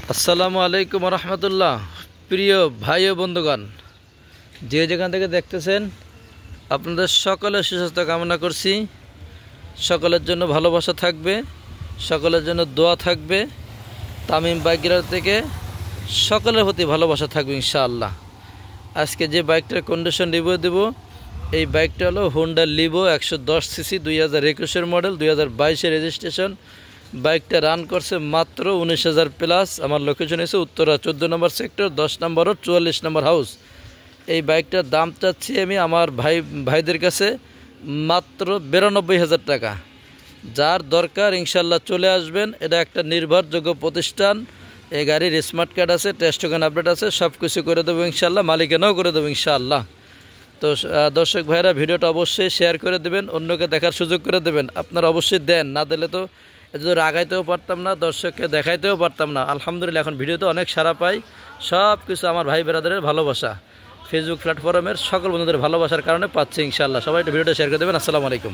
আসসালামু আলাইকুম রহমতুল্লাহ। প্রিয় ভাই ও বন্ধুগণ, যে যেখান থেকে দেখতেছেন আপনাদের সকলের সুস্বাস্থ্য কামনা করছি। সকলের জন্য ভালোবাসা থাকবে, সকলের জন্য দোয়া থাকবে। তামিম বাইক গ্যালারি থেকে সকলের প্রতি ভালোবাসা থাকবে ইনশাআল্লাহ। আজকে যে বাইকটার কন্ডিশন রিভিউ দেব, এই বাইকটা হলো হোন্ডা লিভো 110 সিসি 2021-এর মডেল, 2022-এর রেজিস্ট্রেশন। বাইকটা রান করছে মাত্র 19,000 প্লাস। আমার লোকেশন এসে উত্তরা 14 নম্বর সেক্টর, 10 নম্বর রোড, 44 নম্বর হাউস। এই বাইকটার দাম চাচ্ছি আমি আমার ভাইদের কাছে মাত্র 92,000 টাকা। যার দরকার ইনশাল্লাহ চলে আসবেন। এটা একটা নির্ভরযোগ্য প্রতিষ্ঠান। এই গাড়ির স্মার্ট কার্ড আছে, টেস্ট টোকেন আপডেট আছে, সব কিছু করে দেবো ইনশাল্লাহ, মালিকানাও করে দেবো ইনশাআল্লাহ। তো দর্শক ভাইরা, ভিডিওটা অবশ্যই শেয়ার করে দেবেন, অন্যকে দেখার সুযোগ করে দেবেন। আপনারা অবশ্যই দেন, না দিলে তো এত রাগাইতেও পারতাম না, দর্শককে দেখাইতেও পারতাম না। আলহামদুলিল্লাহ এখন ভিডিওতে অনেক সাড়া পাই। সব কিছু আমার ভাই বেরাদারের ভালোবাসা, ফেসবুক প্ল্যাটফর্মের সকল বন্ধুদের ভালোবাসার কারণে পাচ্ছি ইনশাআল্লাহ। সবাই একটু ভিডিওটা শেয়ার করে দেবেন। আসসালামু আলাইকুম।